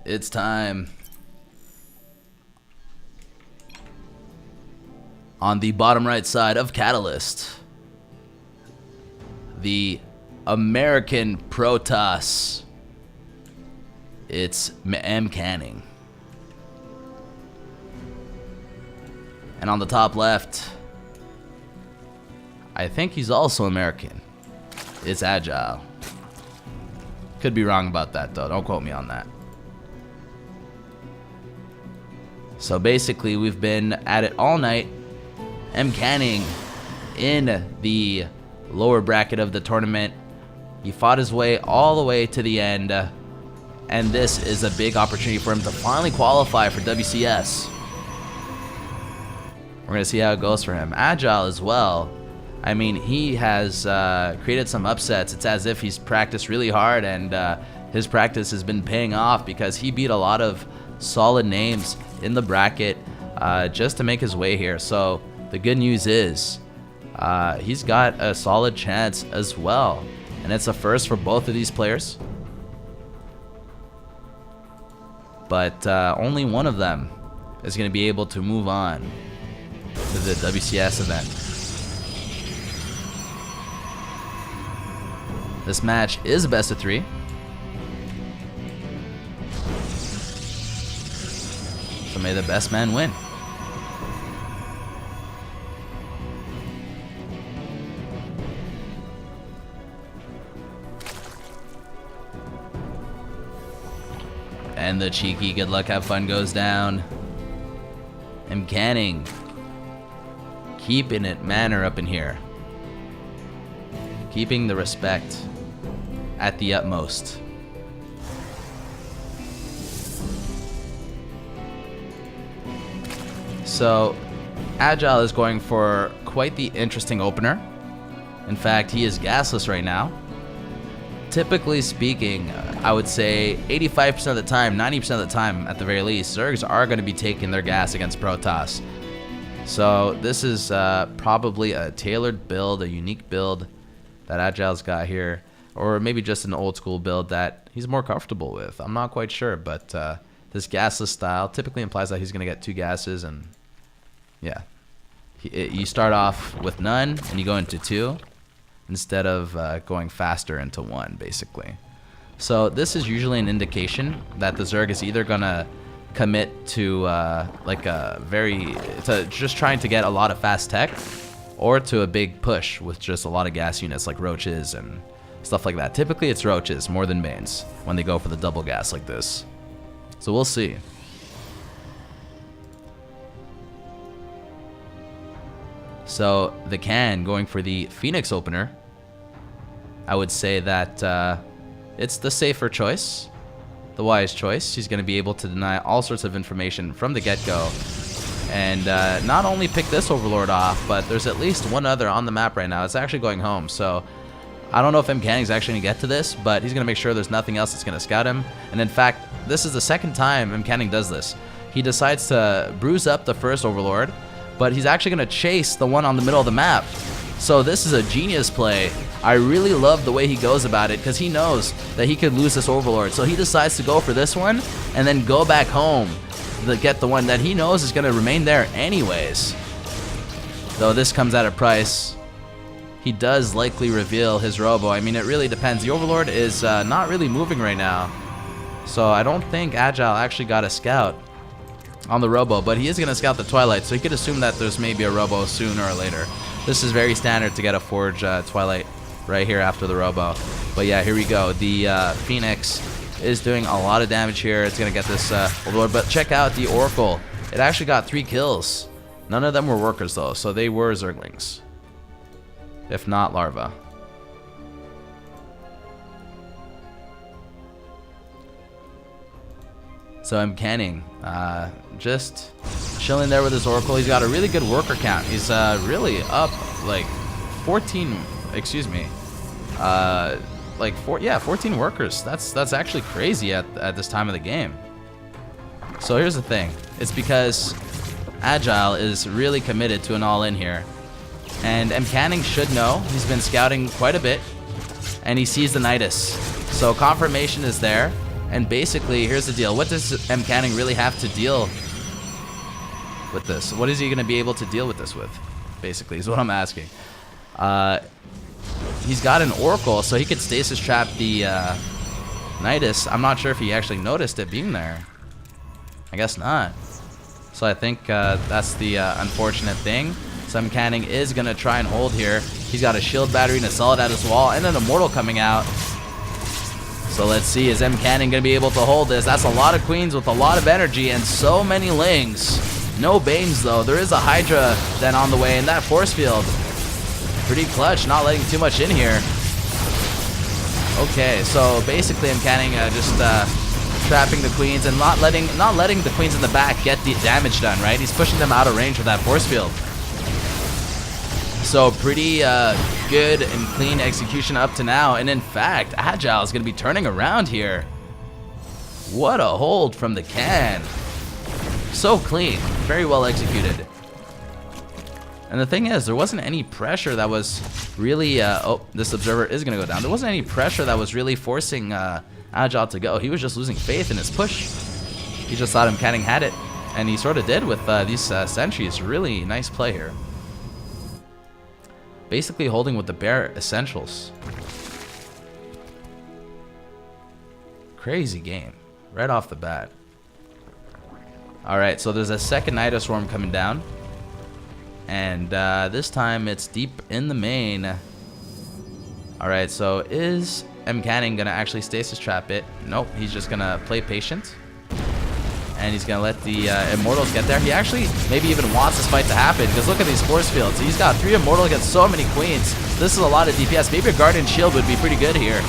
It's time. On the bottom right side of Catalyst, the American Protoss. It's MCanning. And on the top left, I think he's also American. It's Agile. Could be wrong about that though, don't quote me on that. So basically we've been at it all night. MCanning in the lower bracket of the tournament. He fought his way all the way to the end. And this is a big opportunity for him to finally qualify for WCS. We're going to see how it goes for him. Agile as well. I mean, he has created some upsets. It's as if he's practiced really hard, and his practice has been paying off because he beat a lot of solid names in the bracket just to make his way here. So the good news is he's got a solid chance as well. And it's a first for both of these players. But only one of them is going to be able to move on to the WCS event. This match is a best of 3. So may the best man win. And the cheeky good luck, have fun goes down. MCanning keeping it manner up in here. Keeping the respect at the utmost. So Agile is going for quite the interesting opener. In fact, he is gasless right now. Typically speaking, I would say 85% of the time, 90% of the time at the very least, Zergs are going to be taking their gas against Protoss. So this is probably a tailored build, a unique build that Agile's got here. Or maybe just an old school build that he's more comfortable with. I'm not quite sure, but this gasless style typically implies that he's going to get 2 gases. And yeah, you start off with none and you go into 2. Instead of going faster into 1, basically. So this is usually an indication that the Zerg is either gonna commit to just trying to get a lot of fast tech, or to a big push with just a lot of gas units like roaches and stuff like that. Typically it's roaches more than mains when they go for the double gas like this. So we'll see. So the Can going for the Phoenix opener, I would say that it's the safer choice, the wise choice. He's going to be able to deny all sorts of information from the get-go, and not only pick this Overlord off, but there's at least one other on the map right now. It's actually going home, so I don't know if MCanning is actually going to get to this, but he's going to make sure there's nothing else that's going to scout him. And in fact, this is the second time MCanning does this. He decides to bruise up the first Overlord, but he's actually going to chase the one on the middle of the map. So this is a genius play. I really love the way he goes about it, because he knows that he could lose this Overlord. So he decides to go for this one and then go back home to get the one that he knows is going to remain there anyways. Though this comes at a price. He does likely reveal his Robo. I mean, it really depends. The Overlord is not really moving right now. So I don't think Agile actually got a scout on the Robo, but he is going to scout the Twilight, so he could assume that there's maybe a Robo sooner or later. This is very standard to get a Forge Twilight right here after the Robo. But yeah, here we go. The Phoenix is doing a lot of damage here. It's going to get this Overlord, but check out the Oracle. It actually got 3 kills. None of them were workers though, so they were Zerglings, if not larva. So MCanning, just chilling there with his Oracle. He's got a really good worker count. He's really up like 14, excuse me, 14 workers. That's actually crazy at this time of the game. So here's the thing. It's because Agile is really committed to an all-in here. And MCanning should know. He's been scouting quite a bit, and he sees the Nidus. So confirmation is there. And basically, here's the deal. What does MCanning really have to deal with this? What is he going to be able to deal with this with? Basically, is what I'm asking. He's got an Oracle, so he could stasis trap the Nidus. I'm not sure if he actually noticed it being there. I guess not. So I think that's the unfortunate thing. So MCanning is going to try and hold here. He's got a shield battery and a solid at his wall, and an Immortal coming out. So let's see, is MCanning going to be able to hold this? That's a lot of queens with a lot of energy and so many lings. No Banes though. There is a Hydra then on the way, and that force field. Pretty clutch, not letting too much in here. Okay, so basically MCanning just trapping the queens and not letting the queens in the back get the damage done, right? He's pushing them out of range with that force field. So pretty good and clean execution up to now. And in fact, Agile is going to be turning around here. What a hold from the can. So clean. Very well executed. And the thing is, there wasn't any pressure that was really... oh, this observer is going to go down. There wasn't any pressure that was really forcing Agile to go. He was just losing faith in his push. He just thought MCanning had it. And he sort of did with these sentries. Really nice play here. Basically holding with the bare essentials. Crazy game. Right off the bat. Alright, so there's a second Nidus Swarm coming down. And this time it's deep in the main. Alright, so is MCanning going to actually stasis trap it? Nope, he's just going to play patient. And he's going to let the Immortals get there. He actually maybe even wants this fight to happen, because look at these force fields. He's got 3 Immortals against so many queens. This is a lot of DPS. Maybe a Guardian Shield would be pretty good here.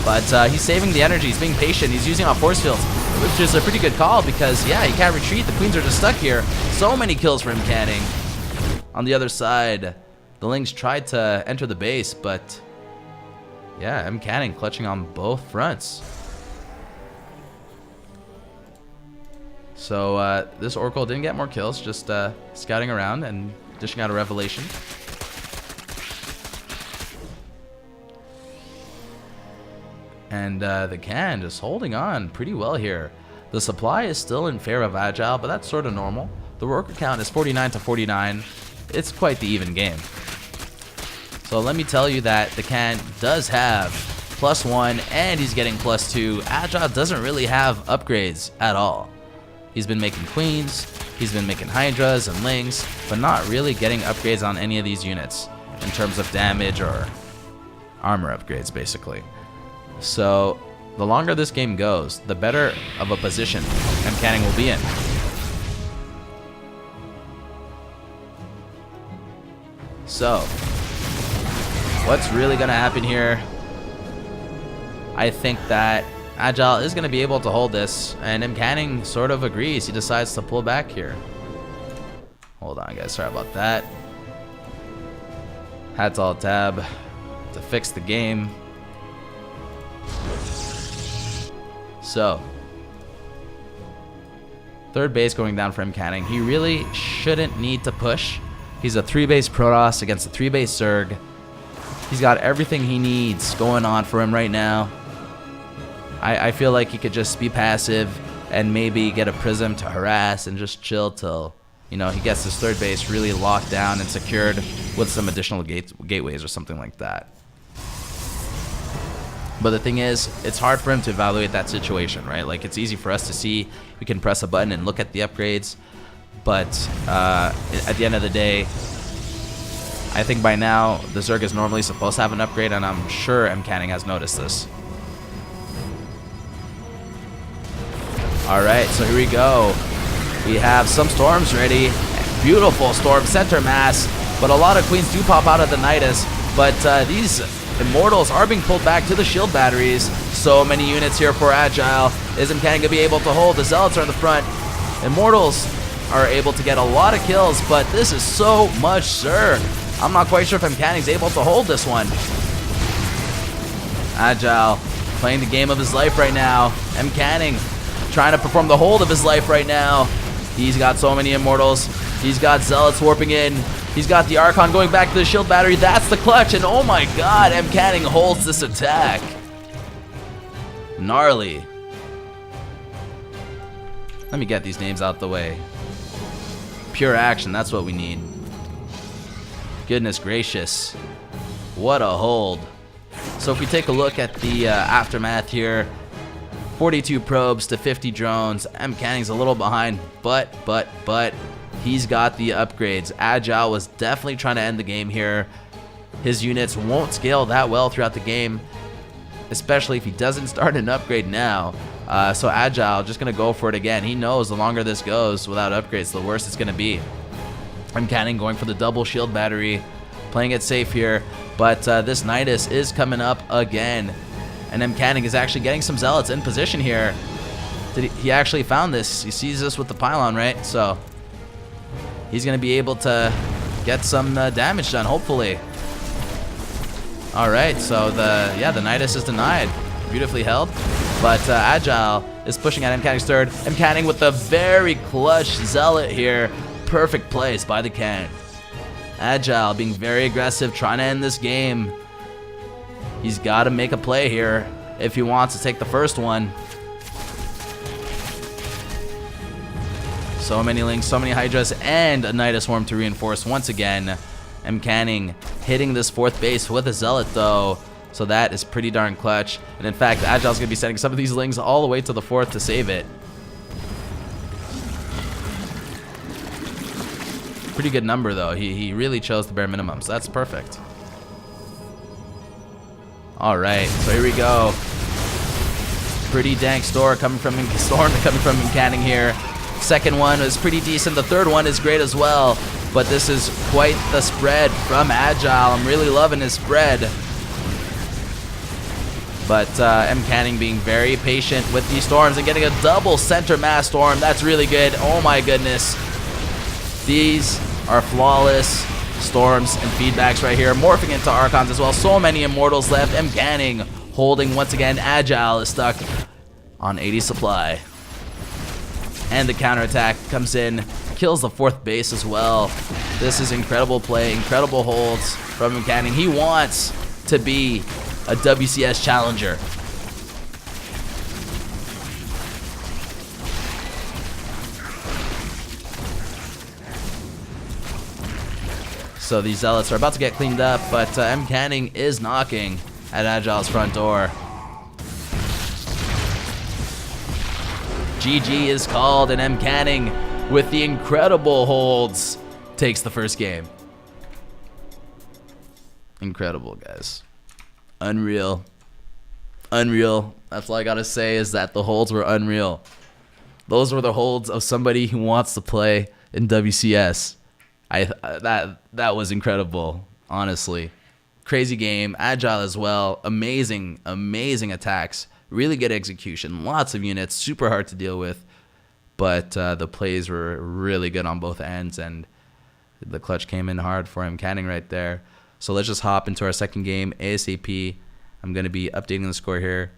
But he's saving the energy. He's being patient. He's using on force fields, which is a pretty good call because, yeah, he can't retreat. The queens are just stuck here. So many kills for MCanning. On the other side, the Lings tried to enter the base, but, yeah, MCanning clutching on both fronts. So this Oracle didn't get more kills, just scouting around and dishing out a revelation. And the can just holding on pretty well here. The supply is still in favor of Agile, but that's sort of normal. The worker count is 49 to 49. It's quite the even game. So let me tell you that the can does have +1 and he's getting +2. Agile doesn't really have upgrades at all. He's been making queens, he's been making hydras and lings, but not really getting upgrades on any of these units in terms of damage or armor upgrades, basically. So the longer this game goes, the better of a position MCanning will be in. So, what's really going to happen here? I think that Agile is going to be able to hold this, and MCanning sort of agrees. He decides to pull back here. Hold on, guys. Sorry about that. Had to alt tab to fix the game. So, third base going down for MCanning. He really shouldn't need to push. He's a 3-base Protoss against a 3-base Zerg. He's got everything he needs going on for him right now. I feel like he could just be passive and maybe get a Prism to harass and just chill till, you know, he gets his third base really locked down and secured with some additional gateways or something like that. But the thing is, it's hard for him to evaluate that situation, right? Like, it's easy for us to see. We can press a button and look at the upgrades. But at the end of the day, I think by now the Zerg is normally supposed to have an upgrade, and I'm sure MCanning has noticed this. Alright, so here we go. We have some storms ready. Beautiful storm, center mass. But a lot of queens do pop out of the Nidus. But these Immortals are being pulled back to the shield batteries. So many units here for Agile. Is MCanning going to be able to hold? The Zealots are in the front. Immortals are able to get a lot of kills, but this is so much Zerg. I'm not quite sure if MCanning's able to hold this one. Agile playing the game of his life right now. MCanning trying to perform the hold of his life right now. He's got so many Immortals. He's got Zealots warping in. He's got the Archon going back to the shield battery. That's the clutch, and oh my god, MCanning holds this attack. Gnarly. Let me get these names out the way. Pure action, that's what we need. Goodness gracious. What a hold. So if we take a look at the aftermath here, 42 probes to 50 drones. MCanning's a little behind, but he's got the upgrades. Agile was definitely trying to end the game here. His units won't scale that well throughout the game, especially if he doesn't start an upgrade now. So Agile just going to go for it again. He knows the longer this goes without upgrades, the worse it's going to be. MCanning going for the double shield battery, playing it safe here. But this Nidus is coming up again. And MCanning is actually getting some zealots in position here. He actually found this. He sees this with the pylon, right? So he's going to be able to get some damage done, hopefully. All right, so the Nidus is denied. Beautifully held. But Agile is pushing at MCanning's third. MCanning with the very clutch zealot here. Perfect place by the can. Agile being very aggressive, trying to end this game. He's got to make a play here if he wants to take the first one. So many links, so many hydras, and a Nidus Swarm to reinforce once again. MCanning hitting this fourth base with a zealot though, so that is pretty darn clutch. And in fact, Agile's going to be sending some of these lings all the way to the fourth to save it. Pretty good number though. He really chose the bare minimum, so that's perfect. All right, so here we go. Pretty dank storm coming from MCanning here. Second one is pretty decent. The third one is great as well. But this is quite the spread from Agile. I'm really loving his spread. But MCanning being very patient with these storms and getting a double center mass storm. That's really good. Oh my goodness. These are flawless storms and feedbacks right here. Morphing into Archons as well. So many Immortals left. MCanning holding once again. Agile is stuck on 80 supply. And the counterattack comes in. Kills the fourth base as well. This is incredible play. Incredible holds from MCanning. He wants to be a WCS challenger. So these zealots are about to get cleaned up, but MCanning is knocking at Agile's front door. GG is called, and MCanning, with the incredible holds, takes the first game. Incredible, guys. Unreal. Unreal. That's all I gotta say is that the holds were unreal. Those were the holds of somebody who wants to play in WCS. That was incredible, honestly. Crazy game. Agile as well. Amazing, amazing attacks. Really good execution. Lots of units. Super hard to deal with. But the plays were really good on both ends, and the clutch came in hard for MCanning right there. So let's just hop into our second game ASAP. I'm going to be updating the score here.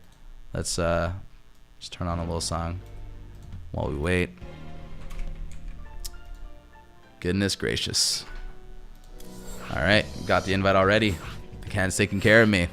Let's just turn on a little song while we wait. Goodness gracious. All right, got the invite already. The can's taking care of me.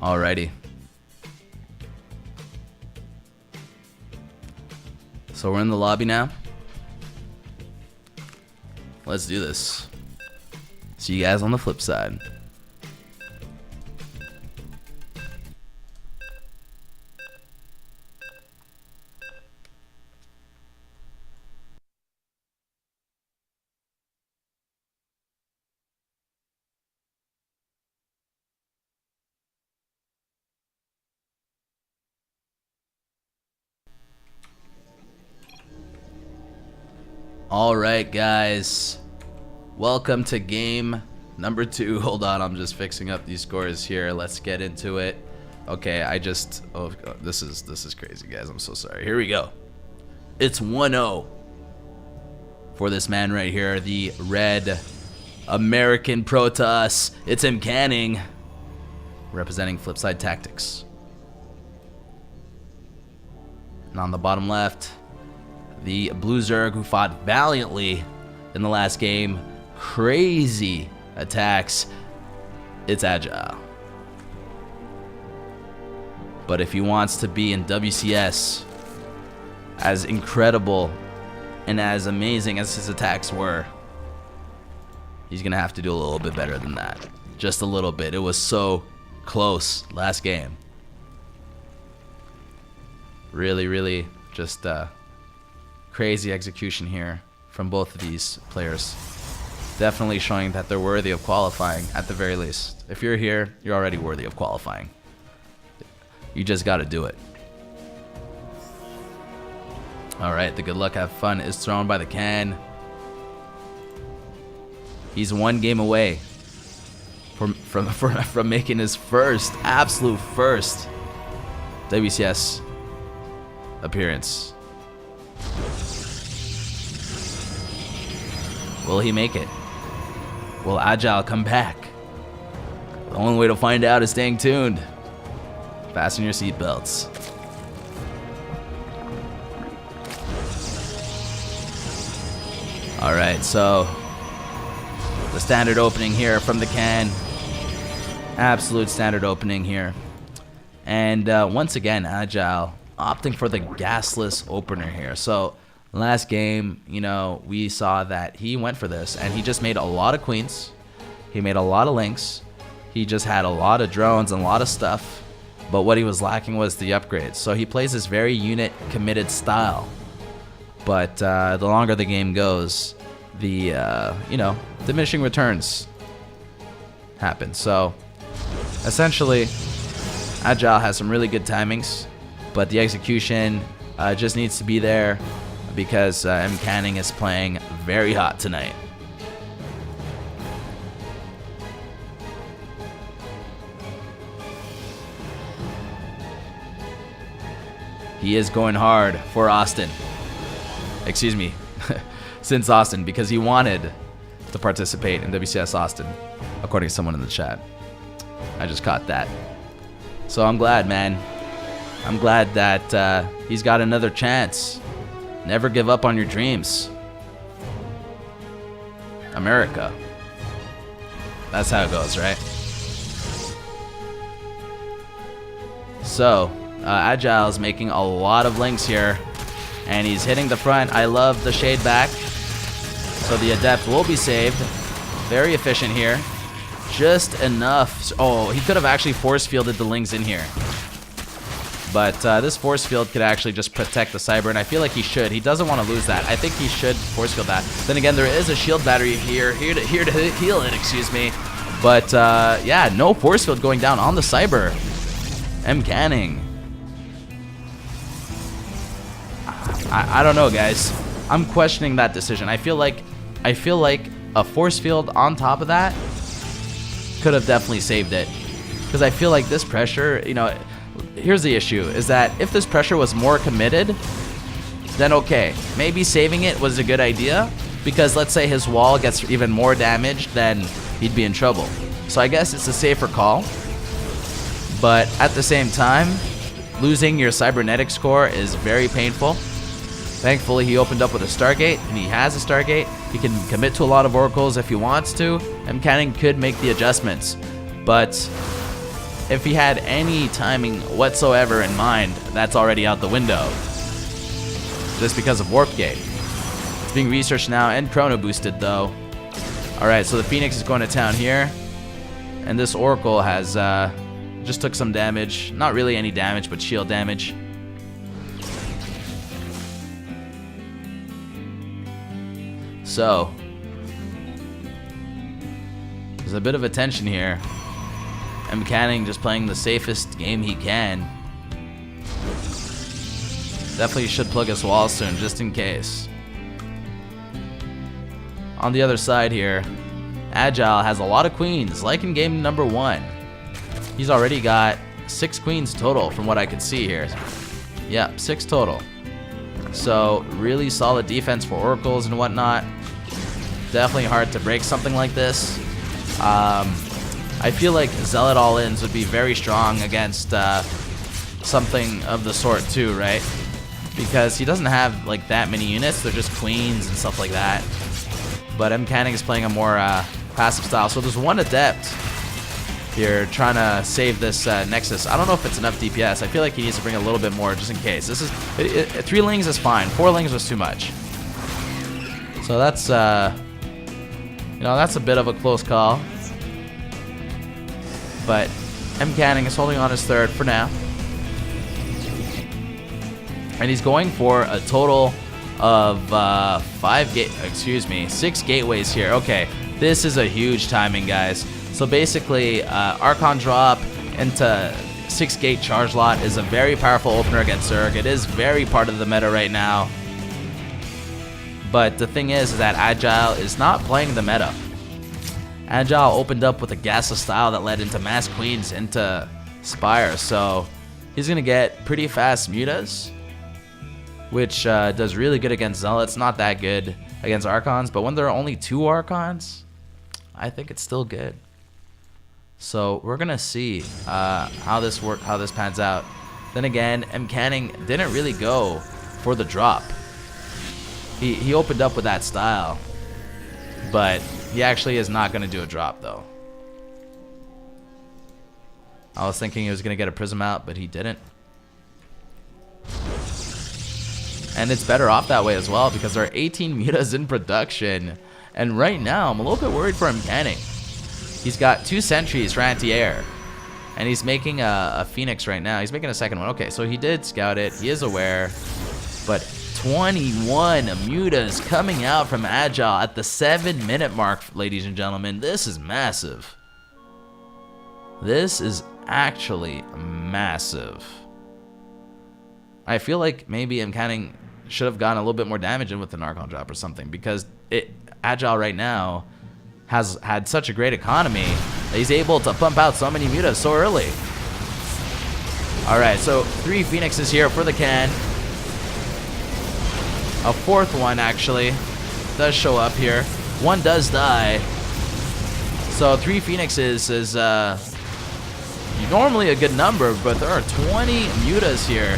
Alrighty. So we're in the lobby now. Let's do this. See you guys on the flip side. All right, guys. Welcome to game number 2. Hold on, I'm just fixing up these scores here. Let's get into it. Okay, oh, this is crazy, guys. I'm so sorry. Here we go. It's 1-0 for this man right here, the red American Protoss. It's MCanning representing Flipside Tactics. And on the bottom left, the Blue Zerg, who fought valiantly in the last game. Crazy attacks. It's Agile. But if he wants to be in WCS, as incredible and as amazing as his attacks were, he's going to have to do a little bit better than that. Just a little bit. It was so close last game. Really, really just crazy execution here from both of these players. Definitely showing that they're worthy of qualifying at the very least. If you're here, you're already worthy of qualifying. You just got to do it. All right, the good luck, have fun is thrown by the can. He's one game away from making his first, absolute first WCS appearance. Will he make it? Will Agile come back? The only way to find out is staying tuned. Fasten your seatbelts. All right, so the standard opening here from the can. Absolute standard opening here. And once again, Agile opting for the gasless opener here. So last game, you know, we saw that he went for this and he just made a lot of queens. He made a lot of links. He just had a lot of drones and a lot of stuff. But what he was lacking was the upgrades. So he plays this very unit committed style. But the longer the game goes, the, you know, diminishing returns happen. So essentially, Agile has some really good timings, but the execution just needs to be there because MCanning is playing very hot tonight. He is going hard for Austin. Excuse me, since Austin, because he wanted to participate in WCS Austin, according to someone in the chat. I just caught that. So I'm glad, man. I'm glad that he's got another chance. Never give up on your dreams. America. That's how it goes, right? So, Agile is making a lot of links here. And he's hitting the front. I love the shade back. So the Adept will be saved. Very efficient here. Just enough. Oh, he could have actually force fielded the Lings in here. But this force field could actually just protect the Cyber, and I feel like he should. He doesn't want to lose that. I think he should force field that. Then again, there is a shield battery here to heal it, excuse me. But yeah, no force field going down on the Cyber. MCanning. I don't know, guys. I'm questioning that decision. I feel like a force field on top of that could have definitely saved it. Because I feel like this pressure, you know, here's the issue, is that if this pressure was more committed, then okay, maybe saving it was a good idea, because let's say his wall gets even more damaged, then he'd be in trouble. So I guess it's a safer call, but at the same time, losing your cybernetics core is very painful. Thankfully, he opened up with a Stargate, and he has a Stargate. He can commit to a lot of oracles if he wants to. MCanning could make the adjustments, but if he had any timing whatsoever in mind, that's already out the window. Just because of Warp Gate. It's being researched now and chrono boosted though. Alright, so the Phoenix is going to town here. And this Oracle has just took some damage. Not really any damage, but shield damage. So there's a bit of a tension here. MCanning just playing the safest game he can. Definitely should plug his wall soon, just in case. On the other side here, Agile has a lot of queens, like in game number 1. He's already got 6 queens total from what I can see here. Yeah, 6 total. So, really solid defense for oracles and whatnot. Definitely hard to break something like this. I feel like Zealot all-ins would be very strong against something of the sort too, right? because he doesn't have like that many units. They're just queens and stuff like that. But MCanning is playing a more passive style. So there's one adept here trying to save this Nexus. I don't know if it's enough DPS. I feel like he needs to bring a little bit more just in case. This is 3 lings is fine. 4 lings was too much. So that's you know, that's a bit of a close call. But MCanning is holding on his third for now. And he's going for a total of 6 gateways here. Okay, this is a huge timing, guys. So basically, Archon drop into 6 gate charge lot is a very powerful opener against Zerg. It is very part of the meta right now. But the thing is that Agile is not playing the meta. Agile opened up with a gasless style that led into mass queens into Spire. So he's going to get pretty fast mutas, which does really good against Zealots. Not that good against Archons, but when there are only 2 Archons, I think it's still good. So we're gonna see how this pans out. Then again, MCanning didn't really go for the drop. He opened up with that style, but he actually is not gonna do a drop though. I was thinking he was gonna get a prism out, but he didn't. And it's better off that way as well because there are 18 mutas in production. And right now, I'm a little bit worried for MCanning. He's got 2 sentries for anti-air. And he's making a Phoenix right now. He's making a second one. Okay, so he did scout it. He is aware. But 21 mutas coming out from Agile at the 7-minute mark, ladies and gentlemen. This is massive. This is actually massive. I feel like maybe MCanning should have gotten a little bit more damage in with an Archon drop or something, because Agile right now has had such a great economy that he's able to pump out so many mutas so early. Alright, so 3 Phoenixes here for the can. A 4th one actually does show up here. 1 does die. So 3 Phoenixes is normally a good number, but there are 20 mutas here.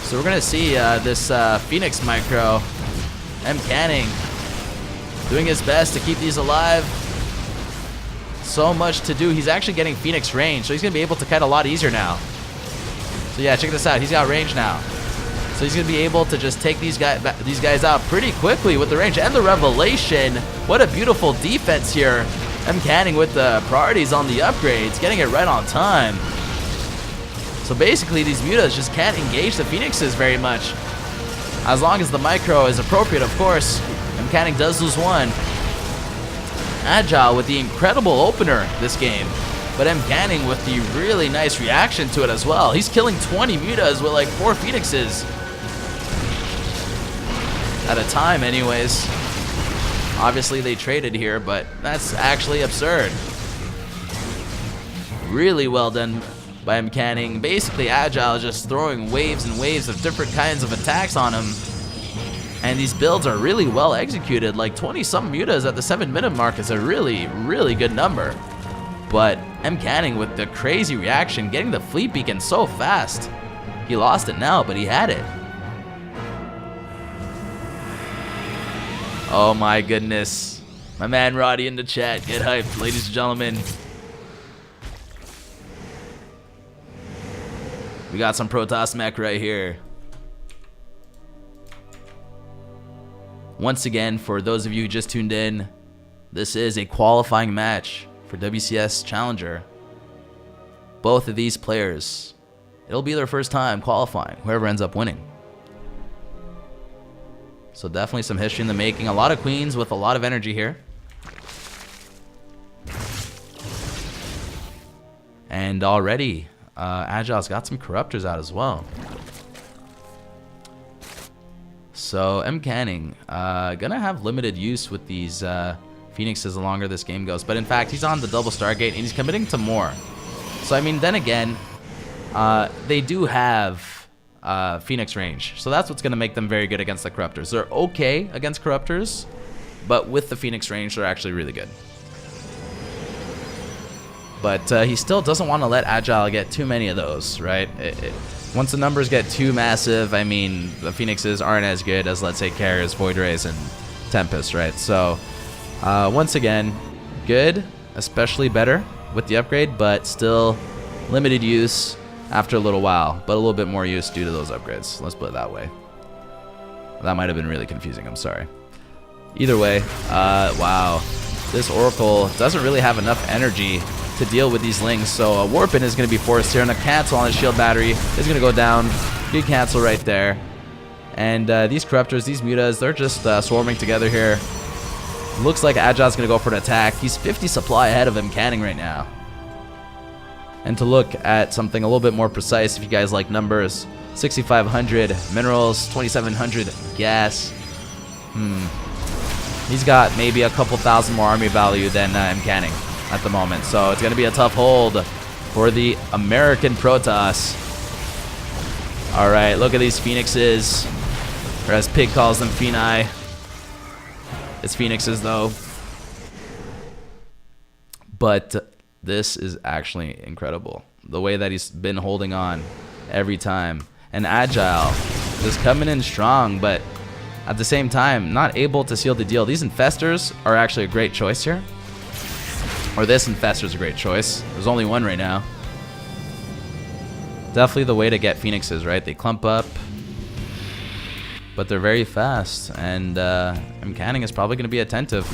So we're gonna see this Phoenix micro, MCanning, doing his best to keep these alive. So much to do. He's actually getting Phoenix range, so he's gonna be able to kite a lot easier now. So yeah, check this out. He's got range now, so he's gonna be able to just take these guys out pretty quickly with the range and the revelation. What a beautiful defense here. MCanning with the priorities on the upgrades, getting it right on time. So basically, these mutas just can't engage the Phoenixes very much. As long as the micro is appropriate, of course. MCanning does lose 1. Agile with the incredible opener this game, but MCanning with the really nice reaction to it as well. He's killing 20 mutas with like 4 Phoenixes at a time anyways. Obviously they traded here, but that's actually absurd. Really well done by MCanning. Basically, Agile is just throwing waves and waves of different kinds of attacks on him. And these builds are really well executed. Like 20-something mutas at the 7-minute mark is a really, really good number. But MCanning with the crazy reaction, getting the fleet beacon so fast. He lost it now, but he had it. Oh my goodness. My man Roddy in the chat. Get hyped, ladies and gentlemen. We got some Protoss mech right here. Once again, for those of you who just tuned in, this is a qualifying match for WCS Challenger. Both of these players, it'll be their first time qualifying, whoever ends up winning. So definitely some history in the making. A lot of queens with a lot of energy here. And already, Agile's got some corruptors out as well. So MCanning gonna have limited use with these Phoenixes the longer this game goes. But in fact, he's on the double Stargate and he's committing to more. So I mean, then again, they do have Phoenix range. So that's what's gonna make them very good against the corruptors. They're okay against corruptors, but with the Phoenix range, they're actually really good. But he still doesn't want to let Agile get too many of those, right? Once the numbers get too massive, I mean, the Phoenixes aren't as good as, let's say, Carriers, Void Rays, and Tempest, right? So, once again, good, especially better with the upgrade, but still limited use after a little while, but a little bit more use due to those upgrades. Let's put it that way. That might have been really confusing, I'm sorry. Either way, wow. This Oracle doesn't really have enough energy to deal with these Lings, so a Warpin is going to be forced here, and a cancel on his shield battery is going to go down. Good cancel right there. And these Corruptors, these Mutas, they're just swarming together here. Looks like Agile's going to go for an attack. He's 50 supply ahead of MCanning right now. And to look at something a little bit more precise, if you guys like numbers, 6,500 minerals, 2,700 gas. He's got maybe a couple thousand more army value than MCanning at the moment. So it's going to be a tough hold for the American Protoss. All right, look at these Phoenixes, or as Pig calls them, Phoeni. It's Phoenixes, though. But this is actually incredible. The way that he's been holding on every time. And Agile just coming in strong, but at the same time, not able to seal the deal. These Infestors are actually a great choice here. Or this Infestor is a great choice. There's only one right now. Definitely the way to get Phoenixes, right? They clump up, but they're very fast. And MCanning is probably going to be attentive.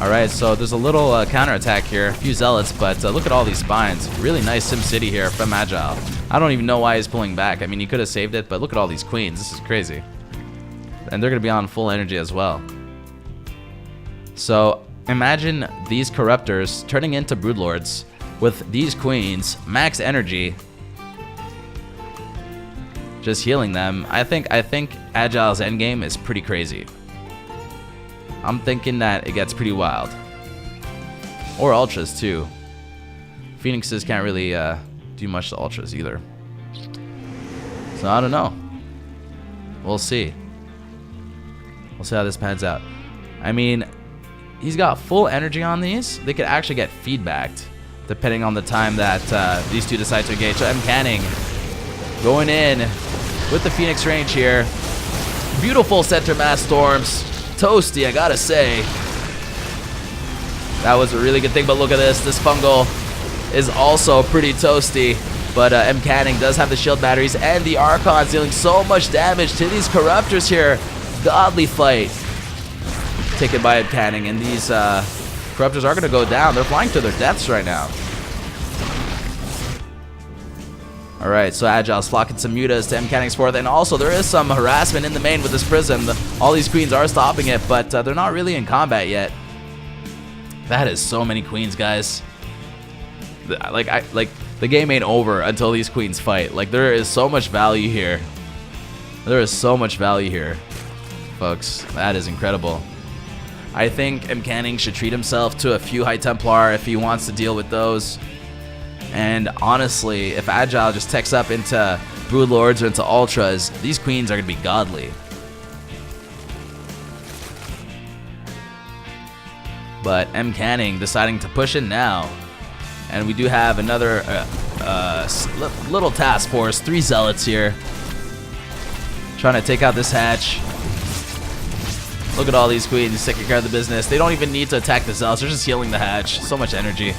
All right, so there's a little counterattack here. A few Zealots, but look at all these Spines. Really nice SimCity here from Agile. I don't even know why he's pulling back. I mean, he could have saved it, but look at all these Queens. This is crazy. And they're going to be on full energy as well. So imagine these Corruptors turning into Broodlords with these Queens, max energy, just healing them. I think Agile's endgame is pretty crazy. I'm thinking that it gets pretty wild. Or Ultras too. Phoenixes can't really do much to Ultras either. So I don't know. We'll see. We'll see how this pans out. I mean, he's got full energy on these. They could actually get feedbacked depending on the time that these two decide to engage. So MCanning going in with the Phoenix range here. Beautiful center mass storms. Toasty, I gotta say. That was a really good thing, but look at this. This Fungal is also pretty toasty. But MCanning does have the shield batteries and the Archons dealing so much damage to these Corruptors here. Godly fight taken by MCanning, and these Corruptors are going to go down. They're flying to their deaths right now. All right, so Agile's flocking some Mutas to MCanning's fourth, and also there is some harassment in the main with this Prism. All these Queens are stopping it, but they're not really in combat yet. That is so many Queens, guys. Like the game ain't over until these Queens fight. Like, there is so much value here. There is so much value here, folks. That is incredible. I think MCanning should treat himself to a few High Templar if he wants to deal with those. And honestly, if Agile just techs up into Broodlords or into Ultras, these Queens are going to be godly. But MCanning deciding to push in now. And we do have another little task force, 3 Zealots here. Trying to take out this hatch. Look at all these Queens taking care of the business. They don't even need to attack the Zealots. They're just healing the hatch. So much energy.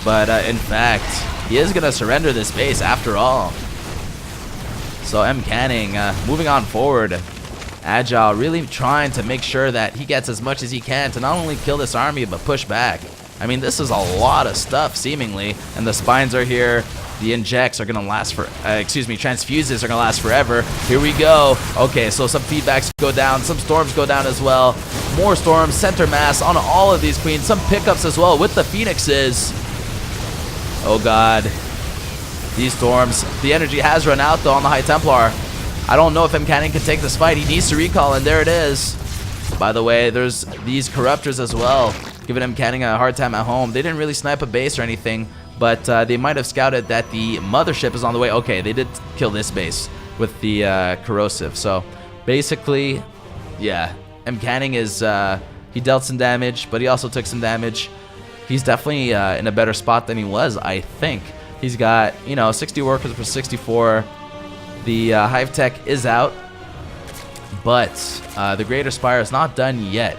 But in fact, he is going to surrender this base after all. So MCanning moving on forward. Agile really trying to make sure that he gets as much as he can to not only kill this army, but push back. I mean, this is a lot of stuff, seemingly. And the Spines are here. The Injects are going to last for... Transfuses are going to last forever. Here we go. Okay, so some feedbacks go down. Some storms go down as well. More storms. Center mass on all of these Queens. Some pickups as well with the Phoenixes. Oh, God. These storms. The energy has run out, though, on the High Templar. I don't know if MCanning can take this fight. He needs to recall, and there it is. By the way, there's these Corruptors as well, giving MCanning a hard time at home. They didn't really snipe a base or anything, but they might have scouted that the mothership is on the way. Okay, they did kill this base with the corrosive. So basically, yeah, MCanning is, he dealt some damage, but he also took some damage. He's definitely in a better spot than he was, I think. He's got, you know, 60 workers for 64. The Hive Tech is out, but the Greater Spire is not done yet.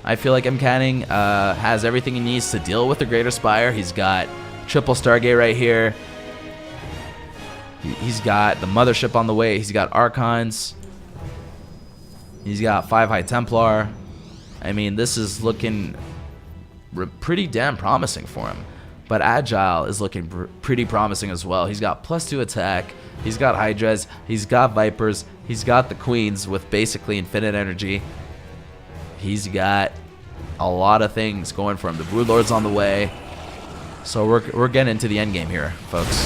I feel like MCanning has everything he needs to deal with the Greater Spire. He's got triple Stargate right here. He's got the Mothership on the way. He's got Archons. He's got 5 High Templar. I mean, this is looking pretty damn promising for him. But Agile is looking pretty promising as well. He's got +2 attack. He's got Hydras. He's got Vipers. He's got the Queens with basically infinite energy. He's got a lot of things going for him. The Brood Lord's on the way. So we're getting into the end game here, folks.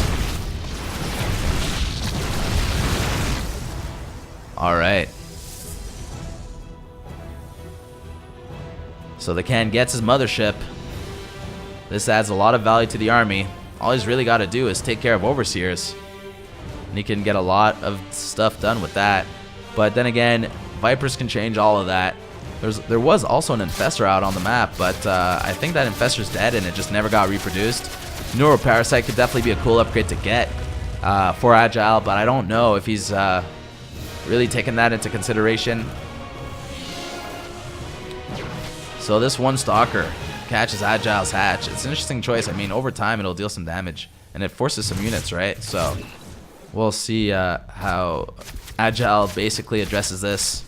All right. So the Can gets his Mothership. This adds a lot of value to the army. All he's really got to do is take care of Overseers, and he can get a lot of stuff done with that. But then again, Vipers can change all of that. There was also an Infestor out on the map, but I think that Infestor's dead and it just never got reproduced. Neuroparasite could definitely be a cool upgrade to get for Agile, but I don't know if he's really taking that into consideration. So this one Stalker catches Agile's hatch. It's an interesting choice. I mean, over time it'll deal some damage, and it forces some units, right? So we'll see how Agile basically addresses this.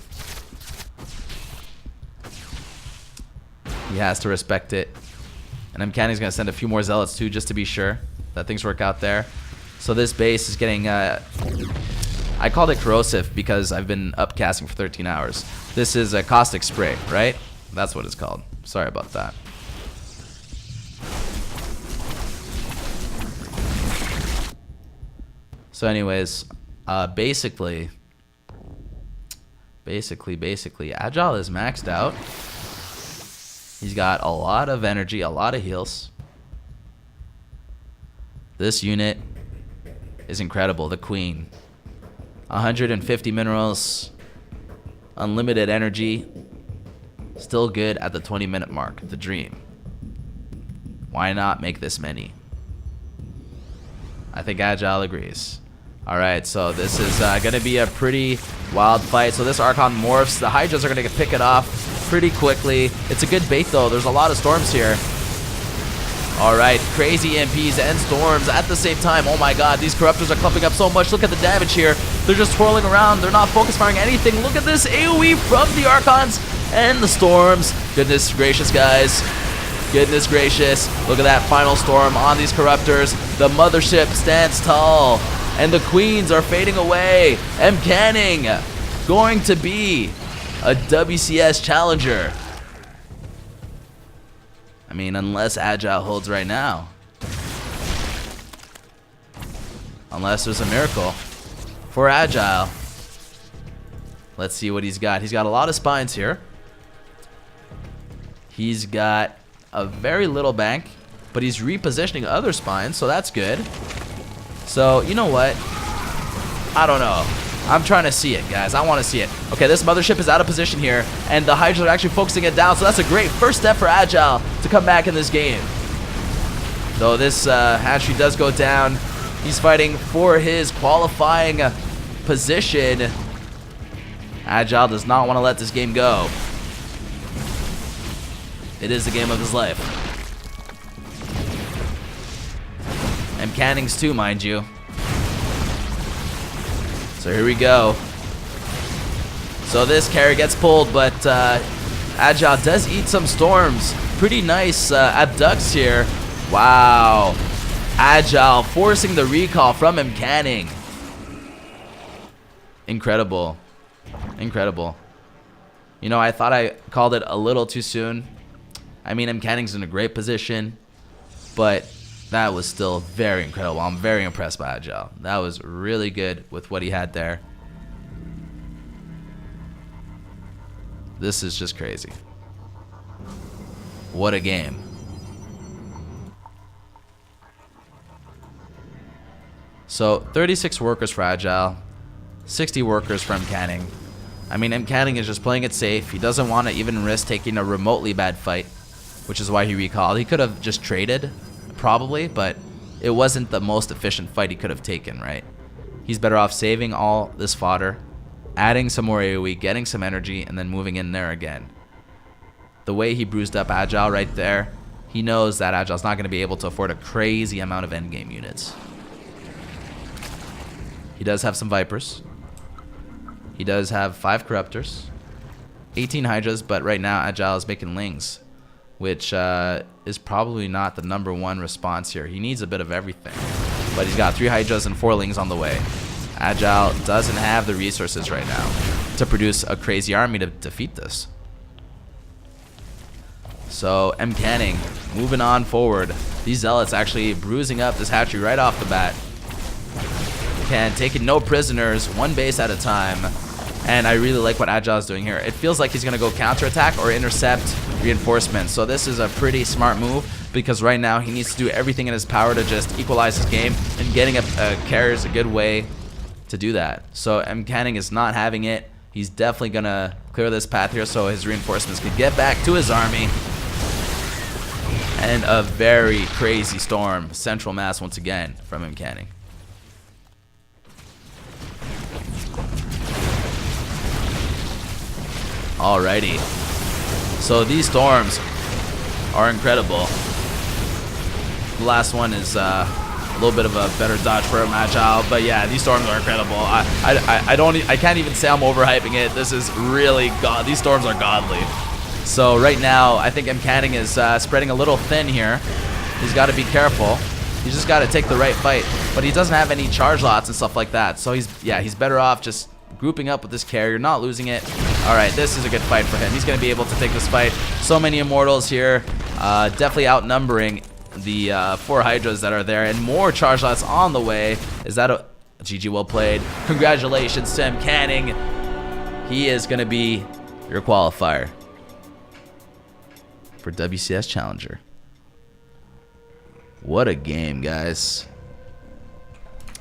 He has to respect it. And MCanning's going to send a few more Zealots too, just to be sure that things work out there. So this base is getting... I called it corrosive because I've been upcasting for 13 hours. This is a caustic spray, right? That's what it's called. Sorry about that. So anyways, basically, Agile is maxed out. He's got a lot of energy, a lot of heals. This unit is incredible. The Queen. 150 minerals. Unlimited energy. Still good at the 20-minute mark. The dream. Why not make this many? I think Agile agrees. Alright, so this is going to be a pretty wild fight. So this Archon morphs. The Hydras are going to pick it off pretty quickly. It's a good bait though. There's a lot of storms here. Alright, crazy MPs and storms at the same time. Oh my god, these Corruptors are clumping up so much. Look at the damage here. They're just twirling around. They're not focus firing anything. Look at this AoE from the Archons and the storms. Goodness gracious, guys. Goodness gracious. Look at that final storm on these Corruptors. The Mothership stands tall. And the Queens are fading away. MCanning going to be a WCS challenger. I mean, unless Agile holds right now. Unless there's a miracle for Agile. Let's see what he's got. He's got a lot of spines here. He's got a very little bank, but he's repositioning other spines, so that's good. So, you know what? I don't know. I'm trying to see it, guys. I want to see it. Okay, this Mothership is out of position here, and the Hydras are actually focusing it down, so that's a great first step for Agile to come back in this game. Though this hatchery does go down, he's fighting for his qualifying position. Agile does not want to let this game go. It is the game of his life. MCanning's too, mind you. So here we go. So this carry gets pulled, but Agile does eat some storms. Pretty nice abducts here. Wow. Agile forcing the recall from MCanning. Incredible. Incredible. You know, I thought I called it a little too soon. I mean, MCanning's in a great position, but that was still very incredible. I'm very impressed by Agile. That was really good with what he had there. This is just crazy. What a game. So 36 workers for Agile, 60 workers for MCanning. I mean, MCanning is just playing it safe. He doesn't want to even risk taking a remotely bad fight, which is why he recalled. He could have just traded, probably, but it wasn't the most efficient fight he could have taken, right? He's better off saving all this fodder, adding some more AoE, getting some energy, and then moving in there again. The way he bruised up Agile right there, he knows that Agile's not going to be able to afford a crazy amount of endgame units. He does have some Vipers. He does have 5 Corruptors, 18 Hydras, but right now Agile is making Lings, which is probably not the #1 response here. He needs a bit of everything, but he's got 3 Hydras and 4 Lings on the way. Agile doesn't have the resources right now to produce a crazy army to defeat this. So MCanning moving on forward. These Zealots actually bruising up this hatchery right off the bat. Can taking no prisoners, 1 base at a time. And I really like what Agile is doing here. It feels like he's going to go counterattack or intercept reinforcements. So this is a pretty smart move, because right now he needs to do everything in his power to just equalize his game, and getting a carrier is a good way to do that. So MCanning is not having it. He's definitely going to clear this path here so his reinforcements can get back to his army. And a very crazy storm. Central mass once again from MCanning. Alrighty. So these storms are incredible. The last one is a little bit of a better dodge for Agile, but yeah, these storms are incredible. I can't even say I'm overhyping it. This is really these storms are godly. So right now, I think MCanning is spreading a little thin here. He's got to be careful. He's just got to take the right fight, but he doesn't have any charge lots and stuff like that. So he's better off just grouping up with this carrier, not losing it. All right, this is a good fight for him. He's going to be able to take this fight. So many Immortals here, definitely outnumbering the 4 Hydras that are there, and more charge lots on the way. Is that a GG? Well played. Congratulations to MCanning. He is going to be your qualifier for WCS Challenger. What a game, guys.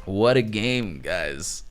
What a game, guys.